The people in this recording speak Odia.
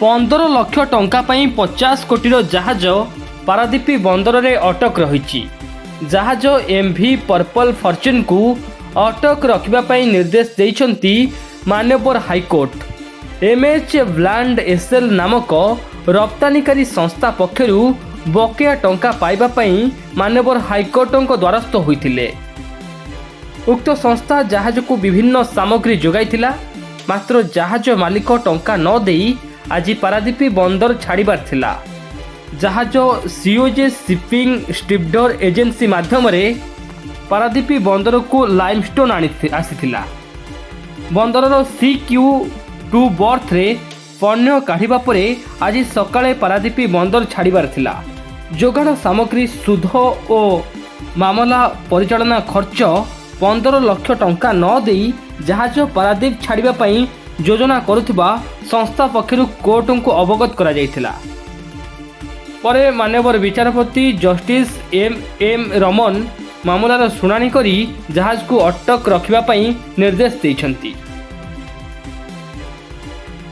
15 ଲକ୍ଷ ଟଙ୍କା ପାଇଁ 50 କୋଟିର ଜାହାଜ ପାରାଦୀପ ବନ୍ଦରରେ ଅଟକ ରହିଛି। ଜାହାଜ MV ପର୍ପଲ ଫର୍ଚ୍ୟୁନକୁ ଅଟକ ରଖିବା ପାଇଁ ନିର୍ଦ୍ଦେଶ ଦେଇଛନ୍ତି ମାନ୍ୟବର ହାଇକୋର୍ଟ। MH ବ୍ଲାଣ୍ଡ SL ନାମକ ରପ୍ତାନିକାରୀ ସଂସ୍ଥା ପକ୍ଷରୁ ବକେୟା ଟଙ୍କା ପାଇବା ପାଇଁ ମାନ୍ୟବର ହାଇକୋର୍ଟଙ୍କ ଦ୍ୱାରସ୍ଥ ହୋଇଥିଲେ। ଉକ୍ତ ସଂସ୍ଥା ଜାହାଜକୁ ବିଭିନ୍ନ ସାମଗ୍ରୀ ଯୋଗାଇଥିଲା, ମାତ୍ର ଜାହାଜ ମାଲିକ ଟଙ୍କା ନ ଦେଇ ଆଜି ପାରାଦୀପ ବନ୍ଦର ଛାଡ଼ିବାର ଥିଲା। ଜାହାଜ COJ ସିପିଂ ଷ୍ଟିଭଡର ଏଜେନ୍ସି ମାଧ୍ୟମରେ ପାରାଦୀପ ବନ୍ଦରକୁ ଲାଇମଷ୍ଟୋନ୍ ଆସିଥିଲା। ବନ୍ଦରର CQ2 ବର୍ଥରେ ପଣ୍ୟ କାଢ଼ିବା ପରେ ଆଜି ସକାଳେ ପାରାଦୀପ ବନ୍ଦର ଛାଡ଼ିବାର ଥିଲା। ଯୋଗାଣ ସାମଗ୍ରୀ ସୁଧ ଓ ମାମଲା ପରିଚାଳନା ଖର୍ଚ୍ଚ 15 ଲକ୍ଷ ଟଙ୍କା ନ ଦେଇ ଜାହାଜ ପାରାଦୀପ ଛାଡ଼ିବା ପାଇଁ ଯୋଜନା କରୁଥିବା ସଂସ୍ଥା ପକ୍ଷରୁ କୋର୍ଟଙ୍କୁ ଅବଗତ କରାଯାଇଥିଲା। ପରେ ମାନ୍ୟବର ବିଚାରପତି ଜଷ୍ଟିସ୍ MM ରମନ ମାମଲାର ଶୁଣାଣି କରି ଜାହାଜକୁ ଅଟକ ରଖିବା ପାଇଁ ନିର୍ଦ୍ଦେଶ ଦେଇଛନ୍ତି।